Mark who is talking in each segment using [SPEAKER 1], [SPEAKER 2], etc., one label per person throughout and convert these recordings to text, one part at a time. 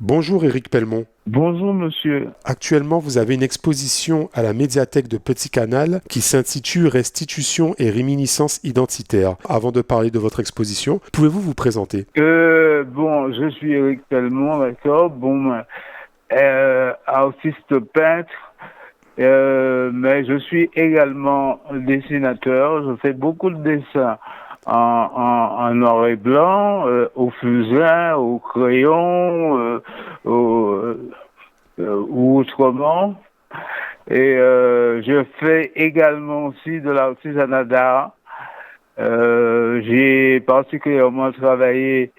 [SPEAKER 1] Bonjour Éric Pellemont.
[SPEAKER 2] Bonjour monsieur.
[SPEAKER 1] Actuellement, vous avez une exposition à la médiathèque de Petit Canal qui s'intitule Restitution et réminiscence identitaire. Avant de parler de votre exposition, pouvez-vous vous présenter?
[SPEAKER 2] Bon, je suis Eric Pellemont, d'accord. Bon, artiste peintre, mais je suis également dessinateur. Je fais beaucoup de dessins en noir et blanc, au fusain, au crayon, ou autrement. Et je fais également aussi de l'artisanat d'art. J'ai particulièrement travaillé,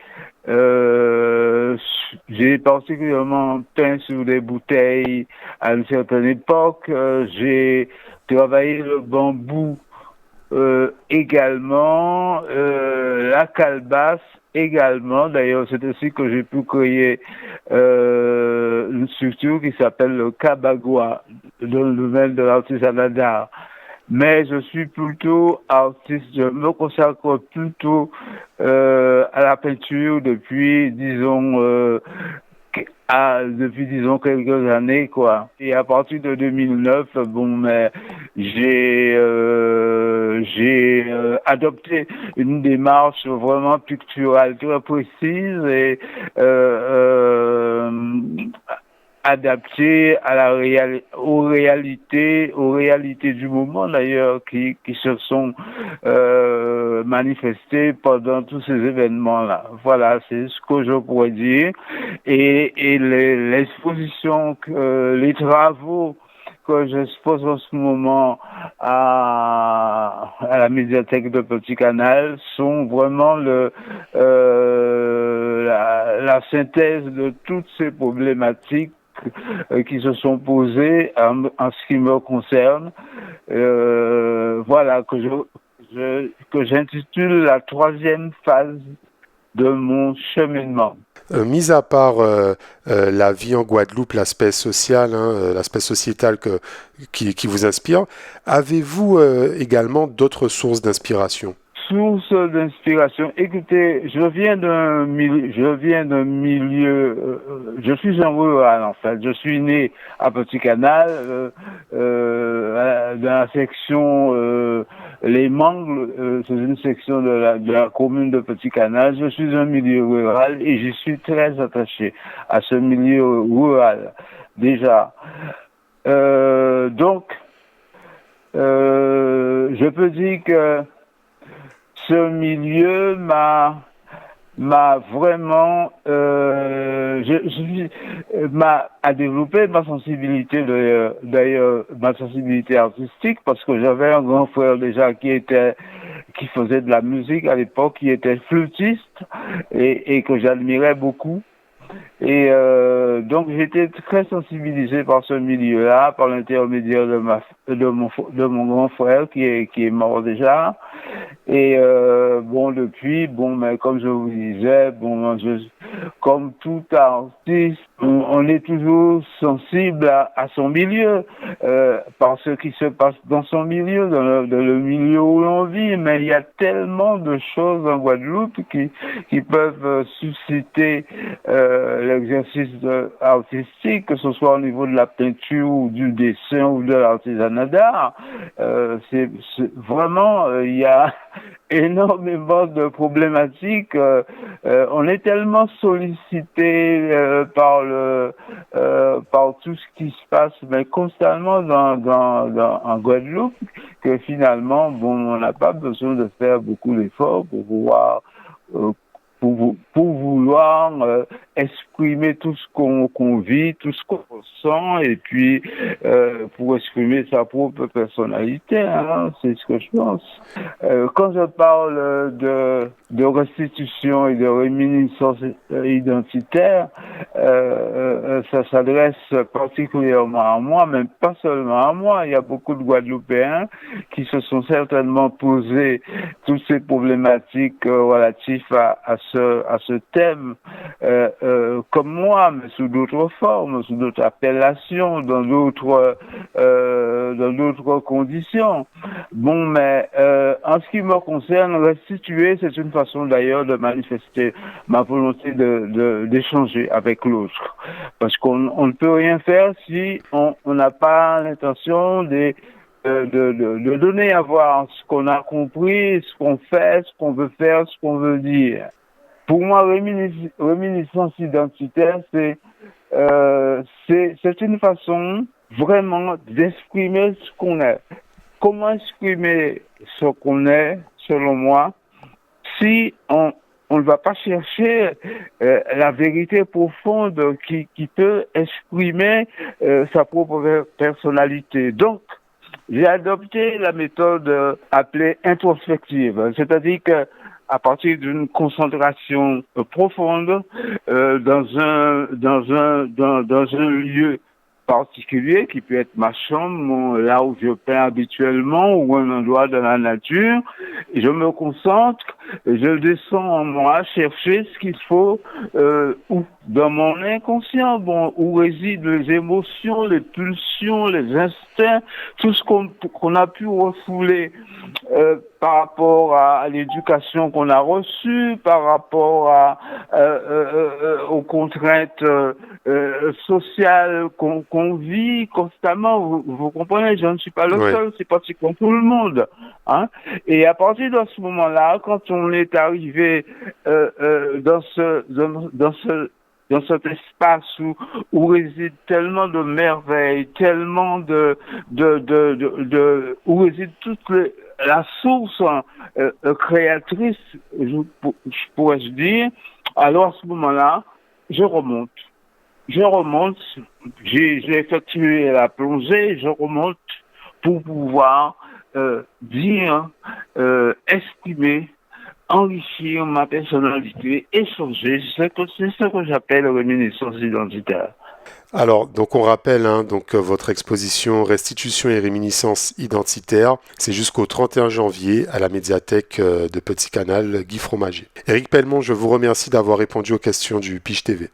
[SPEAKER 2] j'ai particulièrement peint sur des bouteilles à une certaine époque. J'ai travaillé le bambou également, la calebasse également. D'ailleurs, c'est ainsi que j'ai pu créer une structure qui s'appelle le Kabagua dans le domaine de l'artisanat d'art. Mais je suis plutôt artiste, je me consacre plutôt à la peinture depuis disons quelques années quoi. Et à partir de 2009, bon, mais j'ai adopté une démarche vraiment picturale très précise et euh, adapté à aux réalités du moment d'ailleurs qui se sont manifestées pendant tous ces événements-là. Voilà, c'est ce que je pourrais dire. Et l'exposition, les travaux que j'expose en ce moment à la médiathèque de Petit Canal sont vraiment la synthèse de toutes ces problématiques qui se sont posées en ce qui me concerne. Voilà, que j'intitule la troisième phase de mon cheminement.
[SPEAKER 1] Mis à part la vie en Guadeloupe, l'aspect social, l'aspect sociétal qui vous inspire, avez-vous également d'autres sources d'inspiration?
[SPEAKER 2] Source d'inspiration. Écoutez, je suis un rural en fait. Je suis né à Petit Canal, dans la section Les Mangles, c'est une section de la commune de Petit Canal. Je suis un milieu rural et j'y suis très attaché à ce milieu rural déjà. Donc, je peux dire que ce milieu m'a vraiment m'a a développé ma sensibilité d'ailleurs ma sensibilité artistique parce que j'avais un grand frère déjà qui faisait de la musique à l'époque, qui était flûtiste et que j'admirais beaucoup. Et donc j'étais très sensibilisé par ce milieu-là, par l'intermédiaire de mon grand frère qui est mort déjà. Et bon, depuis, bon, mais comme je vous disais, bon, comme tout artiste, on est toujours sensible à son milieu, par ce qui se passe dans son milieu, dans le milieu où l'on vit. Mais il y a tellement de choses en Guadeloupe qui peuvent susciter l'exercice artistique, que ce soit au niveau de la peinture ou du dessin ou de l'artisanat d'art. Vraiment, il y a énormément de problématiques. On est tellement sollicité par tout ce qui se passe, mais constamment en Guadeloupe, que finalement, bon, on n'a pas besoin de faire beaucoup d'efforts pour pouvoir euh, pour vouloir exprimer tout ce qu'on vit, tout ce qu'on ressent, et puis pour exprimer sa propre personnalité, hein, c'est ce que je pense. Quand je parle de restitution et de réminiscence identitaire, ça s'adresse particulièrement à moi, mais pas seulement à moi. Il y a beaucoup de Guadeloupéens qui se sont certainement posés toutes ces problématiques relatives à ce thème comme moi, mais sous d'autres formes, sous d'autres appellations, dans d'autres conditions. Bon, mais en ce qui me concerne, restituer, c'est une façon d'ailleurs de manifester ma volonté d'échanger avec l'autre. Parce qu'on ne peut rien faire si on n'a pas l'intention de donner à voir ce qu'on a compris, ce qu'on fait, ce qu'on veut faire, ce qu'on veut dire. Pour moi, réminiscence identitaire, c'est une façon vraiment d'exprimer ce qu'on est. Comment exprimer ce qu'on est, selon moi, si on ne va pas chercher la vérité profonde qui peut exprimer sa propre personnalité. Donc, j'ai adopté la méthode appelée introspective, c'est-à-dire que à partir d'une concentration profonde dans un lieu particulier qui peut être ma chambre, là où je peins habituellement ou un endroit de la nature. Je me concentre, je descends en moi chercher ce qu'il faut dans mon inconscient, bon, où résident les émotions, les pulsions, les instincts, tout ce qu'on a pu refouler par rapport à l'éducation qu'on a reçue, par rapport aux contraintes sociales qu'on vit constamment. Vous comprenez, je ne suis pas le seul, c'est pas si comme tout le monde. Hein? Et à partir de ce moment-là, quand on est arrivé dans cet espace où réside tellement de merveilles, tellement où réside la source créatrice, je pourrais dire, alors à ce moment-là, je remonte, j'ai effectué la plongée, je remonte pour pouvoir dire, exprimer, enrichir ma personnalité, échanger. C'est ce que j'appelle réminiscence identitaire.
[SPEAKER 1] Alors, donc on rappelle votre exposition Restitution et réminiscence identitaire, c'est jusqu'au 31 janvier à la médiathèque de Petit Canal Guy Fromager. Éric Pellemont, je vous remercie d'avoir répondu aux questions du Pige TV.